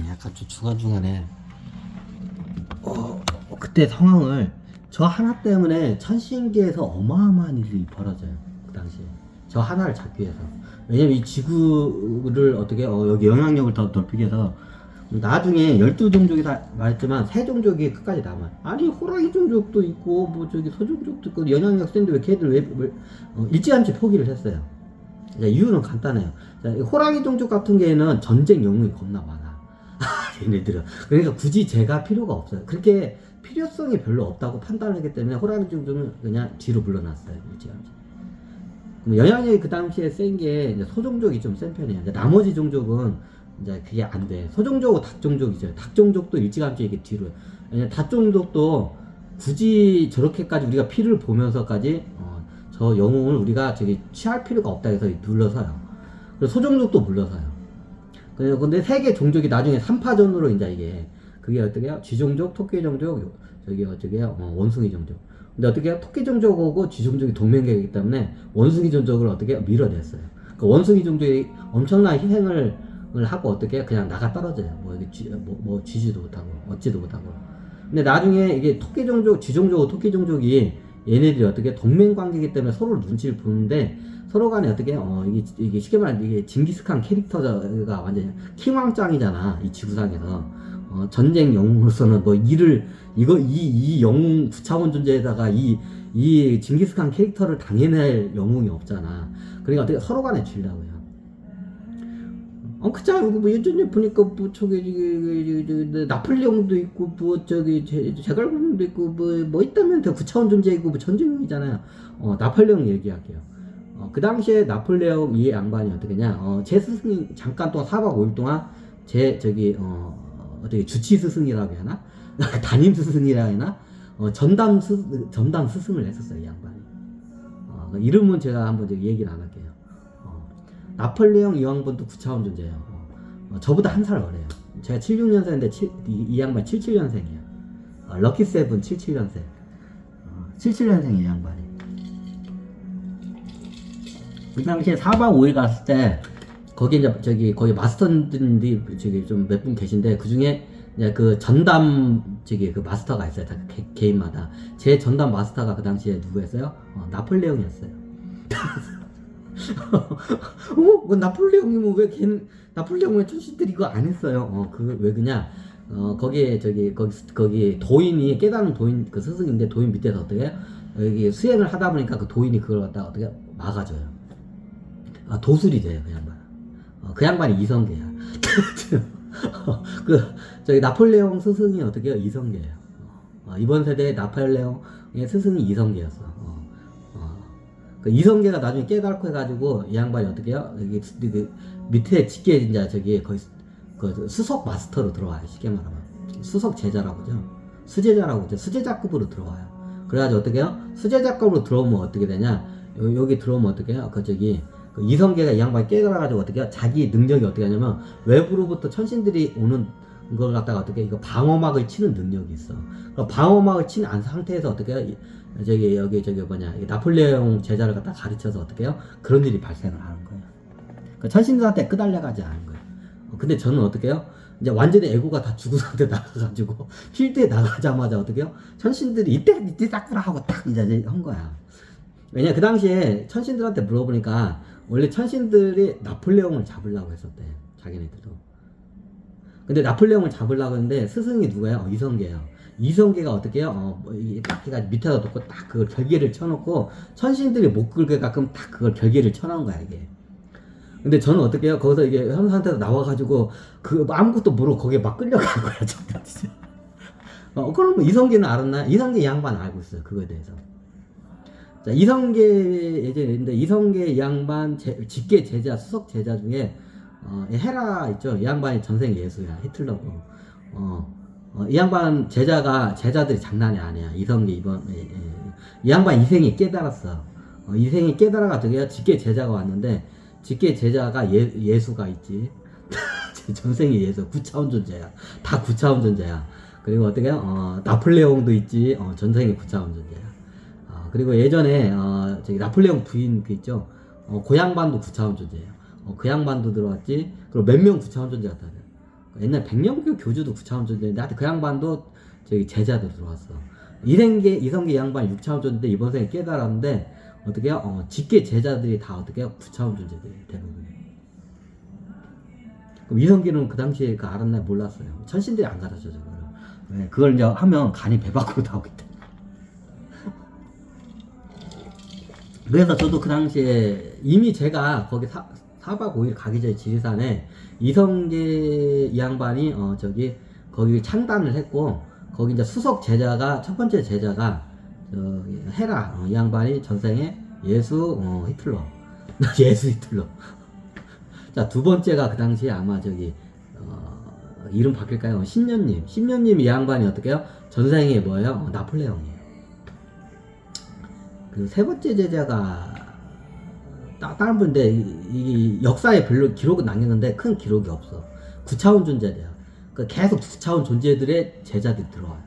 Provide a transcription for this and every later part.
약간 좀 중간중간에 그때 상황을 저 하나 때문에 천신계에서 어마어마한 일이 벌어져요. 그 당시에 저 하나를 잡기 위해서. 왜냐면 이 지구를 어떻게 여기 영향력을 더 넓히기 위해서 나중에 12종족이 다 말했지만 3종족이 끝까지 남아요. 아니 호랑이 종족도 있고 뭐 저기 소종족도 있고 영향력 센데 왜 걔들 왜 일찌감치 포기를 했어요. 자, 이유는 간단해요. 자, 호랑이 종족 같은 경우에는 전쟁 영웅이 겁나 많아. 얘네들은. 그러니까 굳이 제가 필요가 없어요. 그렇게 필요성이 별로 없다고 판단하기 때문에 호랑이 종족은 그냥 뒤로 물러났어요. 일찌감치. 그럼 영향력이 그 당시에 센 게 소종족이 좀 센 편이에요. 이제 나머지 종족은 이제 그게 안 돼. 소종족하고 닭종족이죠. 닭종족도 일찌감치 이게 뒤로. 왜냐면 닭종족도 굳이 저렇게까지 우리가 피를 보면서까지 저 영웅을 우리가 저기 취할 필요가 없다 해서 눌러서요. 그리고 소종족도 물러서요. 근데 세 개 종족이 나중에 3파전으로 이제 이게 그게 어떻게 해요? 쥐종족, 토끼종족, 원숭이 종족. 근데 어떻게 해요? 토끼 종족하고 쥐종족이 동맹계이기 때문에 원숭이 종족을 어떻게 해요? 밀어냈어요. 그 원숭이 종족이 엄청난 희생을 하고 어떻게 해요? 그냥 나가 떨어져요. 뭐 쥐지도 못하고 얻지도 못하고. 근데 나중에 이게 토끼 종족, 쥐종족, 토끼 종족이 얘네들이 어떻게 동맹 관계이기 때문에 서로 눈치를 보는데 서로 간에 어떻게 이게 쉽게 말하면 이게 징기스칸 캐릭터가 완전 킹왕짱이잖아. 이 지구상에서 전쟁 영웅으로서는 뭐 이 영웅 9차원 존재에다가 이 징기스칸 캐릭터를 당해낼 영웅이 없잖아. 그러니까 어떻게 서로 간에 질라고요. 그자 뭐 예전에 보니까 뭐 나폴레옹도 있고 뭐 제갈공도 있고 뭐 있다면 더 9차원 존재이고 뭐 전쟁이잖아요. 나폴레옹 얘기할게요. 그 당시에 나폴레옹 이 양반이 어떻게냐? 제 스승이 잠깐 동안 4박 5일 동안 어떻게 주치 스승이라고 하나? 담임 스승이라 하나? 전담 스승을 했었어요, 이 양반이. 그 이름은 제가 한번 얘기를 안 할게요. 나폴레옹 이 양반도 9차원 존재예요. 저보다 한 살 어려요. 제가 76년생인데 이 양반 77년생이에요. 럭키 세븐 77년생. 77년생 이 양반이. 그 당시에 4박 5일 갔을 때 거기 이제 거기 마스터들이 좀 몇 분 계신데 그 중에 이제 그 전담 그 마스터가 있어요. 다 개인마다. 제 전담 마스터가 그 당시에 누구였어요? 나폴레옹이었어요. 그 나폴레옹이면 왜 나폴레옹의 천신들이 이거 안 했어요? 왜 그냐? 거기 도인이 깨달은 도인 그 스승인데 도인 밑에서 어떻게 해요? 여기 수행을 하다 보니까 그 도인이 그걸 갖다가 어떻게 막아줘요. 도술이 돼요, 그 양반. 그 양반이 이성계야. 나폴레옹 스승이 어떻게 해요? 이성계예요. 이번 세대의 나폴레옹의 스승이 이성계였어. 그 이성계가 나중에 깨닫고 해가지고 이 양반이 어떻게 해요? 여기 밑에 직계 이제 거의 그 수석 마스터로 들어와요. 쉽게 말하면 수석 제자라고 하죠. 수제자라고 하죠. 수제자급으로 들어와요. 그래가지고 어떻게 해요? 수제자급으로 들어오면 어떻게 되냐? 여기 들어오면 어떻게 해요? 그 이성계가 이 양반이 깨달아가지고 어떻게 해요? 자기 능력이 어떻게 하냐면 외부로부터 천신들이 오는 걸 갖다가 어떻게 이거 방어막을 치는 능력이 있어. 방어막을 친 상태에서 어떻게 해요? 나폴레옹 제자를 갖다 가르쳐서 어떻게 해요? 그런 일이 발생을 하는 거예요. 천신들한테 끄달려가지 않은 거예요. 근데 저는 어떻게 해요? 이제 완전히 에고가 다 죽은 상태 나가가지고 필드에 나가자마자 어떻게 해요? 천신들이 이때 닦으라 하고 딱 이제 한 거야. 왜냐 그 당시에 천신들한테 물어보니까 원래 천신들이 나폴레옹을 잡으려고 했었대. 자기네들도. 근데 나폴레옹을 잡으려고 했는데 스승이 누구예요? 이성계예요. 이성계가 어떻게 해요? 딱 해가지고 밑에다 놓고 딱 그걸 결계를 쳐놓고 천신들이 못 긁게 가끔 딱 그걸 결계를 쳐놓은 거야 이게. 근데 저는 어떻게 해요? 거기서 이게 현 상태에서 나와가지고 아무것도 모르고 거기에 막 끌려간 거야 진짜. 그럼 이성계는 알았나? 이성계 양반 알고 있어요 그거에 대해서. 자, 이성계 예전에 이성계 이 양반 직계 제자 수석 제자 중에 헤라 있죠. 이 양반이 전생 예수야. 히틀러고. 이 양반 제자들이 장난이 아니야. 이성계 이 양반 이생이 깨달았어. 이생이 깨달아가지고 직계 제자가 왔는데 직계 제자가 예수가 있지. 전생이 예수 9차원 존재야. 다 9차원 존재야. 그리고 어떻게 나폴레옹도 있지. 전생이 9차원 존재야. 그리고 예전에 나폴레옹 부인 그 있죠. 그 양반도 9차원 존재예요. 그 양반도 들어왔지. 그리고 몇 명 9차원 존재 같다. 옛날 백령교 교주도 9차원 존재인데 하여튼 그 양반도 저기 제자도 들어왔어. 이성계 양반 6차원 존재인데 이번 생에 깨달았는데 어떻게 해요? 직계 제자들이 다 어떻게 해요? 9차원 존재들이 대부분. 그럼 이성계는 그 당시에 그 알았나요? 몰랐어요. 천신들이 안 가르쳐 줘. 네, 그걸 이제 하면 간이 배 밖으로 나오기 때문에. 그래서 저도 그 당시에 이미 제가 거기 4박 5일 가기 전에 지리산에 이성계 이 양반이 저기 거기 창단을 했고 거기 이제 수석 제자가 첫 번째 제자가 헤라 이 양반이 전생에 예수 히틀러 예수 히틀러. 자, 두 번째가 그 당시에 아마 저기 이름 바뀔까요? 신녀님 이 양반이 어떻게요? 전생에 뭐예요? 나폴레옹이에요. 그 세 번째 제자가 다른 분인데 이 역사에 별로 기록은 남겼는데 큰 기록이 없어. 9차원 존재돼요. 그 계속 9차원 존재들의 제자들이 들어와요.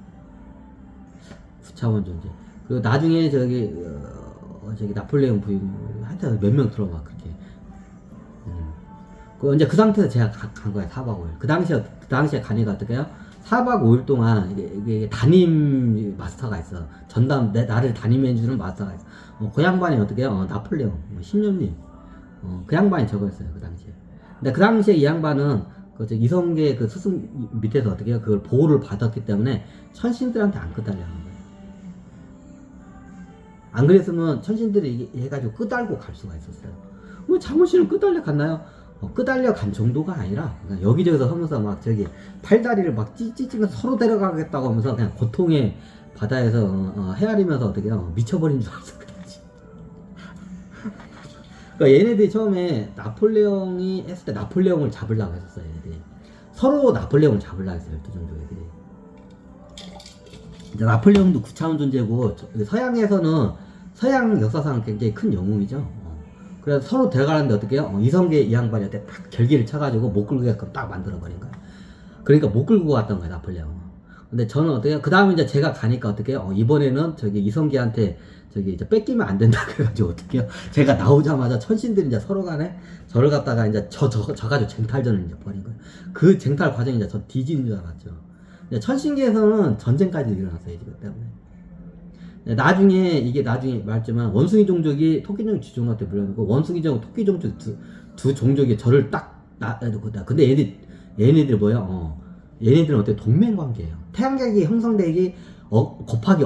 9차원 존재. 그리고 나중에 저기 나폴레옹 부인 하여튼 몇 명 들어와 그렇게. 이제 그 상태에서 제가 간 거예요. 4박 5일. 그 당시에 가니까 어떻게 해요? 4박 5일 동안 이게 담임 마스터가 있어. 나를 담임해주는 마스터가 있어. 그 양반이 어떻게 해요? 나폴레옹, 10년님. 그 양반이 저거였어요. 그 당시에. 근데 그 당시에 이 양반은 이성계 그 스승 밑에서 어떻게 해요? 그걸 보호를 받았기 때문에 천신들한테 안 끄달려 하는 거예요. 안 그랬으면 천신들이 해가지고 끄달고 갈 수가 있었어요. 뭐 장훈씨는 끄달려 갔나요? 끄달려 간 정도가 아니라 그냥 여기저기서 하면서 막 저기 팔다리를 막 찢으면서 서로 데려가겠다고 하면서 그냥 고통의 바다에서 헤아리면서 어떻게 미쳐버린 줄 알았어. 그러니까 얘네들이 처음에 나폴레옹이 했을 때 나폴레옹을 잡으려고 했었어요. 얘네들이 서로 나폴레옹을 잡으려고 했어요. 12종족 애들이. 이제 나폴레옹도 9차원 존재고 서양에서는 서양 역사상 굉장히 큰 영웅이죠. 그래서 서로 데려가는데 어떻게 해요? 이성계 이 양반한테 딱 결기를 쳐가지고 못 끌게끔 딱 만들어버린 거예요. 그러니까 못 끌고 갔던 거예요, 나폴레옹. 근데 저는 어떻게 해요? 그 다음에 이제 제가 가니까 어떻게 해요? 이번에는 저기 이성계한테 저기 이제 뺏기면 안 된다 그래가지고 어떻게 해요? 제가 나오자마자 천신들이 이제 서로 간에 저를 갖다가 이제 저 가지고 쟁탈전을 이제 벌인 거예요. 그 쟁탈 과정이 이제 저 뒤지는 줄 알았죠. 천신계에서는 전쟁까지 일어났어요, 이거 때문에. 나중에 말했지만 원숭이 종족이 토끼종족 지종한테 물려놓고 원숭이 종족 토끼 종족 두 종족이 저를 딱 놔두고 근데 얘네들이 뭐야? 얘네들은 어때? 동맹 관계예요. 태양계기 형성되기 곱하기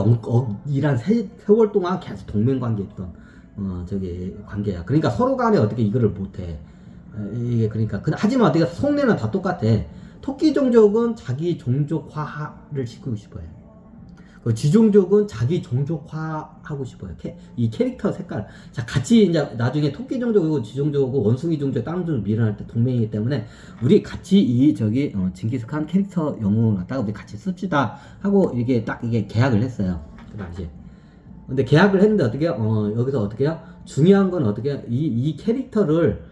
이란 세월 동안 계속 동맹 관계했던 저기 관계야. 그러니까 서로 간에 어떻게 이거를 못해. 이게 그러니까 하지만 어떻게 속내는 다 똑같아. 토끼 종족은 자기 종족화를 시키고 싶어요. 그 쥐종족은 자기 종족화하고 싶어요. 이 캐릭터 색깔. 자, 같이 이제 나중에 토끼 종족이고 쥐종족이고 원숭이 종족 다른 종족 밀어낼 때 동맹이기 때문에 우리 같이 징기스칸 캐릭터 영웅을 갖다가 우리 같이 씁시다 하고 이게 계약을 했어요. 그 당시에. 근데 계약을 했는데 어떻게 여기서 어떻게 해요? 중요한 건 어떻게 이 캐릭터를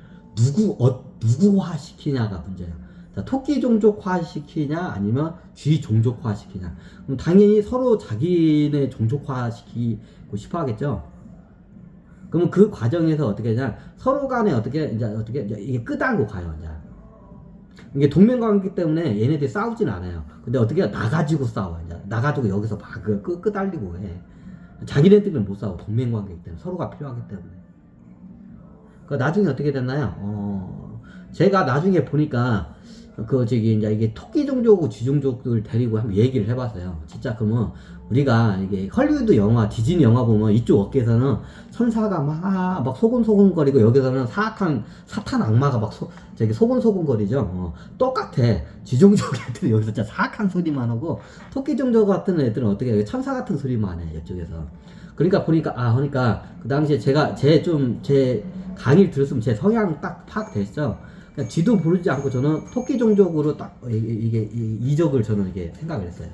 누구화 시키냐가 문제예요. 토끼 종족화 시키냐 아니면 쥐 종족화 시키냐. 그럼 당연히 서로 자기네 종족화 시키고 싶어 하겠죠. 그러면 그 과정에서 어떻게 하냐, 서로 간에 어떻게 이게 끄달고 가요. 이제 이게 동맹 관계이기 때문에 얘네들이 싸우진 않아요. 근데 어떻게 나가지고 싸워. 이제 나가지고 여기서 막 끄달리고 해. 자기네들은 못 싸워. 동맹 관계이기 때문에 서로가 필요하기 때문에. 그 나중에 어떻게 됐나요? 제가 나중에 보니까 이제 이게 토끼 종족하고 쥐 종족들 데리고 한번 얘기를 해봤어요. 진짜 그러면 우리가 이게 헐리우드 영화, 디즈니 영화 보면 이쪽 업계에서는 천사가 막 소곤소곤거리고 여기서는 사탄 악마가 막 소곤소곤거리죠. 똑같아. 쥐 종족 애들은 여기서 진짜 사악한 소리만 하고 토끼 종족 같은 애들은 어떻게 해? 천사 같은 소리만 해. 이쪽에서. 그러니까 그러니까 그 당시에 제가 제 강의를 들었으면 제 성향 딱 파악됐죠. 그냥 쥐도 부르지 않고 저는 토끼 종족으로 딱 이적을 저는 이게 생각을 했어요.